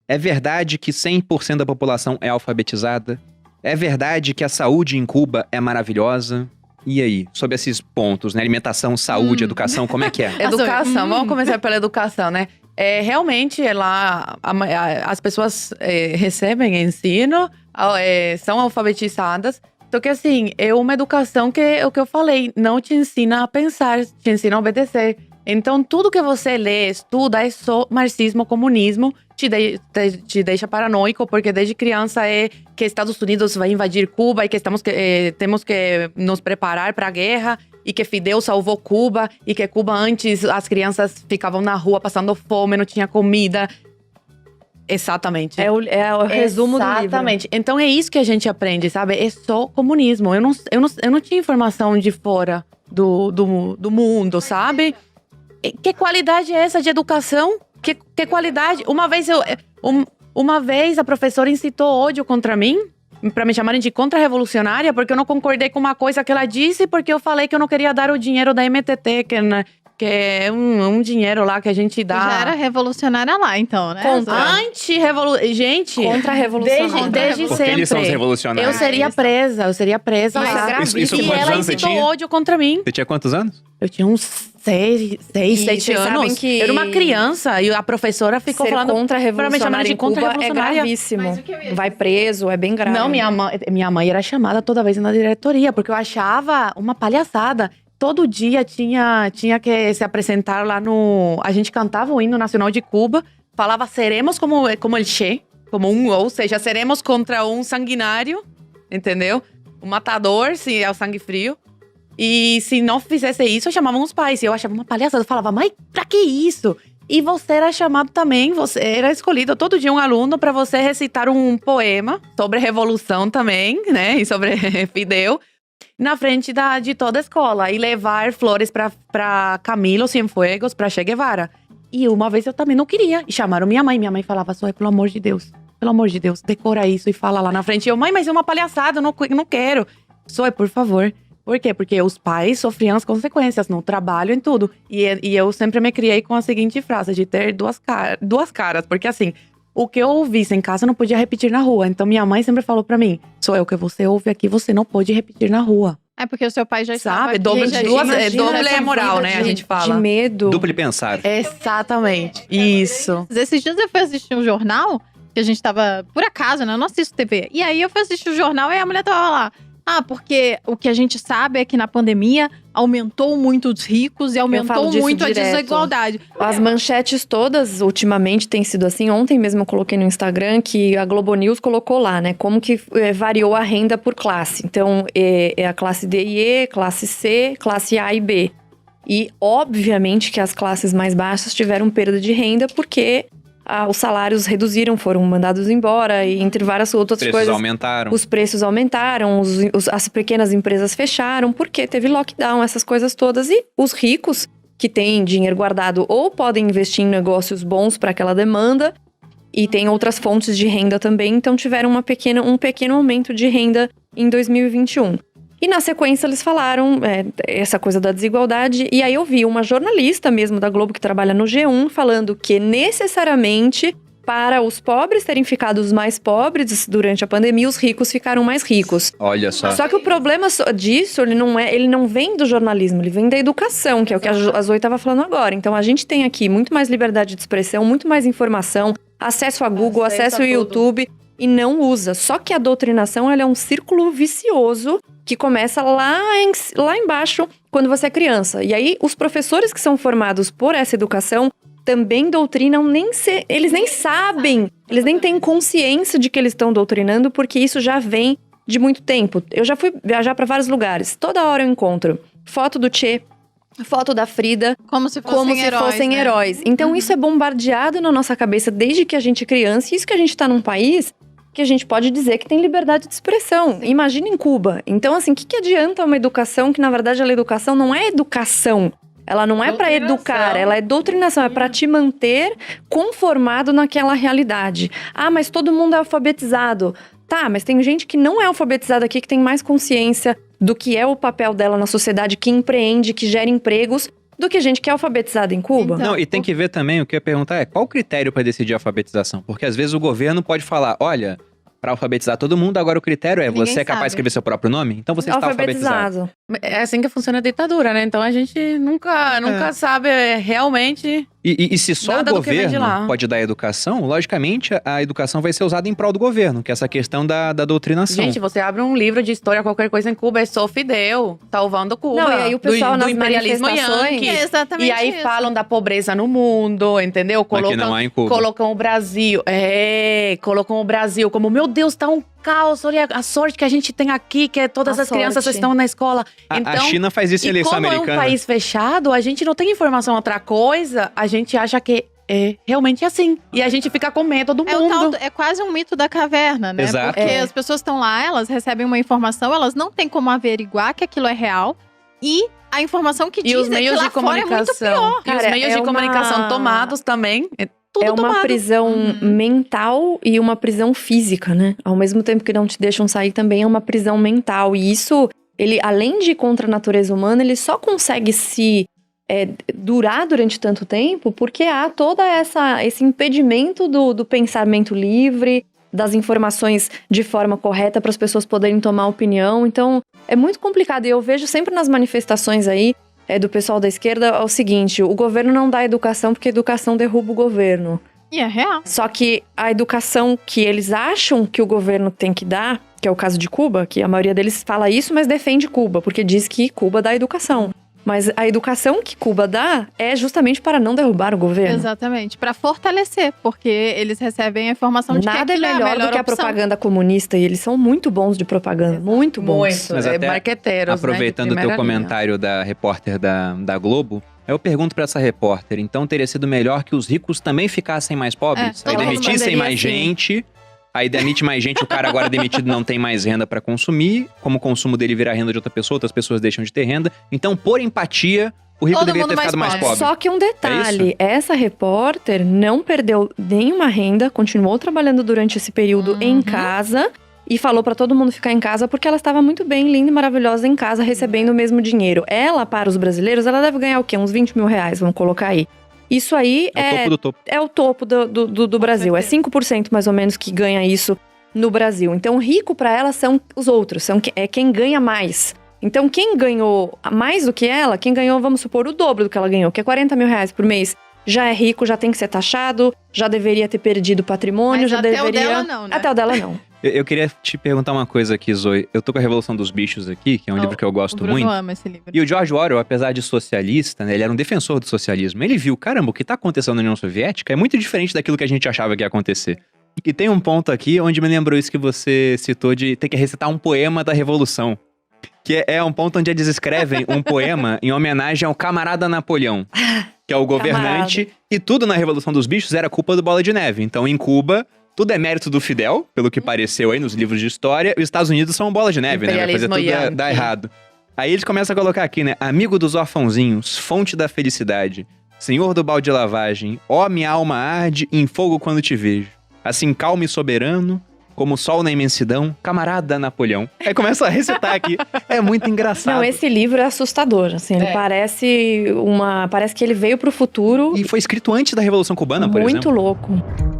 É verdade que 100% da população é alfabetizada? É verdade que a saúde em Cuba é maravilhosa? E aí, sobre esses pontos, né? Alimentação, saúde, educação, como é que é? Educação, vamos começar pela educação, né? Realmente, lá, as pessoas recebem ensino, são alfabetizadas. Só que, assim, é uma educação que é o que eu falei, não te ensina a pensar, te ensina a obedecer. Então, tudo que você lê, estuda, é só marxismo, comunismo, te deixa paranoico, porque desde criança é que Estados Unidos vai invadir Cuba e que temos que nos preparar para a guerra e que Fidel salvou Cuba e que Cuba antes as crianças ficavam na rua passando fome, não tinha comida. Exatamente. É o resumo do livro. Exatamente. Então é isso que a gente aprende, sabe? É só comunismo. Eu não tinha informação de fora do mundo, sabe? Que qualidade é essa de educação? Que qualidade? Uma vez a professora incitou ódio contra mim, pra me chamarem de contra-revolucionária, porque eu não concordei com uma coisa que ela disse, porque eu falei que eu não queria dar o dinheiro da MTT, que é um dinheiro lá que a gente dá. Já era revolucionária lá, então, né? Gente, contra-revolucionária. Desde Porque sempre. eles são os revolucionários. Eu seria presa. Isso com E quantos ela anos você incitou tinha? ódio contra mim. Você tinha quantos anos? Eu tinha uns 6, 7 vocês sabem anos. que Eu era uma criança e a professora ficou ser falando pra me chamar contra-revolucionário de em Cuba é contra-revolucionária. gravíssimo. Vai preso, é bem grave. Não, minha mãe era chamada toda vez na diretoria, porque eu achava uma palhaçada. Todo dia tinha que se apresentar lá no... A gente cantava o hino nacional de Cuba, falava seremos como el Che, ou seja, seremos contra um sanguinário, entendeu? Um matador, se é o sangue frio. E se não fizesse isso, chamavam os pais. E eu achava uma palhaçada, eu falava, mãe, pra que isso? E você era chamado também, você era escolhido todo dia um aluno para você recitar um poema sobre revolução também, né? E sobre Fidel. Na frente de toda a escola. E levar flores pra Camilo Cienfuegos, pra Che Guevara. E uma vez eu também não queria. E chamaram minha mãe. Minha mãe falava, Zoe, pelo amor de Deus, decora isso e fala lá na frente. E eu, mãe, mas é uma palhaçada, eu não quero. Zoe, por favor. Por quê? Porque os pais sofriam as consequências no trabalho e tudo. E eu sempre me criei com a seguinte frase, de ter duas caras. Porque assim, o que eu ouvisse em casa eu não podia repetir na rua. Então minha mãe sempre falou pra mim, sou eu que você ouve aqui, você não pode repetir na rua. É porque o seu pai já estava Sabe? aqui, Doble já moral, né? A gente fala. De medo. Duplo pensar. Exatamente. Isso. Esses dias eu fui assistir um jornal, que a gente tava, por acaso, né? Eu não assisto TV. E aí eu fui assistir o jornal e a mulher tava lá. Porque o que a gente sabe é que na pandemia aumentou muito os ricos e aumentou muito a desigualdade. As manchetes todas, ultimamente, têm sido assim. Ontem mesmo eu coloquei no Instagram que a Globo News colocou lá, né? Como que variou a renda por classe. Então, é a classe D e E, classe C, classe A e B. E, obviamente, que as classes mais baixas tiveram perda de renda porque os salários reduziram, foram mandados embora, e entre várias outras coisas. Os preços aumentaram, as pequenas empresas fecharam, porque teve lockdown, essas coisas todas. E os ricos, que têm dinheiro guardado, ou podem investir em negócios bons para aquela demanda, e tem outras fontes de renda também, então tiveram um pequeno aumento de renda em 2021. E na sequência eles falaram essa coisa da desigualdade. E aí eu vi uma jornalista mesmo da Globo que trabalha no G1 falando que necessariamente para os pobres terem ficado os mais pobres durante a pandemia, os ricos ficaram mais ricos. Olha só. Só que o problema disso, ele não vem do jornalismo, ele vem da educação, que é o que a Zoe estava falando agora. Então a gente tem aqui muito mais liberdade de expressão, muito mais informação, acesso a Google, acesso ao YouTube, e não usa. Só que a doutrinação, ela é um círculo vicioso que começa lá embaixo, quando você é criança. E aí, os professores que são formados por essa educação também doutrinam, eles nem sabem, eles nem têm consciência de que eles estão doutrinando, porque isso já vem de muito tempo. Eu já fui viajar para vários lugares, toda hora eu encontro foto do Che, foto da Frida, como se fossem heróis. Então, isso é bombardeado na nossa cabeça desde que a gente é criança, e isso que a gente está num país que a gente pode dizer que tem liberdade de expressão. Sim. Imagina em Cuba. Então, assim, o que adianta uma educação que, na verdade, a educação não é educação. Ela não é para educar, ela é doutrinação, é para te manter conformado naquela realidade. Mas todo mundo é alfabetizado. Tá, mas tem gente que não é alfabetizada aqui, que tem mais consciência do que é o papel dela na sociedade, que empreende, que gera empregos, do que gente que é alfabetizada em Cuba. Então, Não, e tem que ver também, o que eu ia perguntar é, qual o critério para decidir a alfabetização? Porque às vezes o governo pode falar, olha, para alfabetizar todo mundo, agora o critério é, Ninguém você é capaz sabe. de escrever seu próprio nome? Então você está alfabetizado. É assim que funciona a ditadura, né? Então a gente nunca sabe realmente. E se só Nada o do que vem de governo lá. pode dar educação, logicamente a educação vai ser usada em prol do governo, que é essa questão da doutrinação. Gente, você abre um livro de história, qualquer coisa em Cuba, é só Fidel salvando Cuba. Não, e aí o pessoal do nas imperialismo manifestações- yankee. É exatamente E aí isso. falam da pobreza no mundo, entendeu? Mas que não há em Cuba. Colocam o Brasil. Colocam o Brasil como, meu Deus, tá um caos. Olha a sorte que a gente tem aqui, que todas A as crianças sorte. estão na escola. A China faz isso em e eleição como americana. é um país fechado, a gente não tem informação outra coisa, a gente acha que é realmente assim. E a gente fica com medo do É, mundo. é quase um mito da caverna, né? Exato. Porque É. as pessoas estão lá, elas recebem uma informação, elas não têm como averiguar que aquilo é real. E a informação que E diz os é que meios lá de fora é muito comunicação. pior. E os Cara, meios é de comunicação uma- tomados também. É tudo É uma tomado. prisão mental e uma prisão física, né? Ao mesmo tempo que não te deixam sair, também é uma prisão mental. E isso, ele, além de ir contra a natureza humana, ele só consegue se durar durante tanto tempo porque há todo esse impedimento do pensamento livre, das informações de forma correta para as pessoas poderem tomar opinião. Então, é muito complicado. E eu vejo sempre nas manifestações aí do pessoal da esquerda é o seguinte: o governo não dá educação porque a educação derruba o governo. E é real. Só que a educação que eles acham que o governo tem que dar, que é o caso de Cuba, que a maioria deles fala isso, mas defende Cuba, porque diz que Cuba dá educação. Mas a educação que Cuba dá é justamente para não derrubar o governo. Exatamente. Pra fortalecer, porque eles recebem a informação de que Nada é aquilo melhor a melhor do que a opção. propaganda comunista, e eles são muito bons de propaganda, muito bons. Mas é até marqueteiros, Aproveitando né, o de teu primeira linha. comentário da repórter da Globo, eu pergunto pra essa repórter, então teria sido melhor que os ricos também ficassem mais pobres? É, Aí todo mundo demitissem poderia, mais sim. gente, aí demite mais gente, o cara agora demitido não tem mais renda pra consumir, como o consumo dele vira renda de outra pessoa, outras pessoas deixam de ter renda. Então, por empatia, o rico Todo deveria mundo ter mais ficado mais pobre. pobre. Só que um detalhe, essa repórter não perdeu nenhuma renda, continuou trabalhando durante esse período em casa e falou pra todo mundo ficar em casa porque ela estava muito bem, linda e maravilhosa em casa, recebendo o mesmo dinheiro. Ela, para os brasileiros, ela deve ganhar o quê? Uns 20 mil reais, vamos colocar aí. Isso aí É o topo do topo. é o topo do Brasil. É 5% mais ou menos que ganha isso no Brasil. Então, rico pra ela são os outros, é quem ganha mais. Então, quem ganhou mais do que ela, quem ganhou, vamos supor, o dobro do que ela ganhou, que é 40 mil reais por mês, já é rico, já tem que ser taxado, já deveria ter perdido patrimônio, Mas já até deveria... o dela não, né? Até o dela não. Eu queria te perguntar uma coisa aqui, Zoe. Eu tô com a Revolução dos Bichos aqui, que é um livro que eu O gosto Bruno muito. ama esse livro. E o George Orwell, apesar de socialista, né, ele era um defensor do socialismo. Ele viu, caramba, o que tá acontecendo na União Soviética é muito diferente daquilo que a gente achava que ia acontecer. E tem um ponto aqui onde me lembrou isso que você citou de ter que recitar um poema da Revolução. Que é um ponto onde eles escrevem um poema em homenagem ao camarada Napoleão, que é o governante. E tudo na Revolução dos Bichos era culpa do Bola de Neve. Então, em Cuba, tudo é mérito do Fidel, pelo que pareceu aí nos livros de história. E os Estados Unidos são Bola de Neve, né? Vai fazer tudo Imperialismo dar yankee. errado. Aí eles começam a colocar aqui, né? Amigo dos orfãozinhos, fonte da felicidade, senhor do balde de lavagem, ó minha alma arde em fogo quando te vejo. Assim calmo e soberano, como o sol na imensidão, camarada Napoleão. Aí começa a recitar aqui. É muito engraçado. Não, esse livro é assustador, assim, ele parece que ele veio pro futuro E foi escrito antes da Revolução Cubana, por muito exemplo. louco.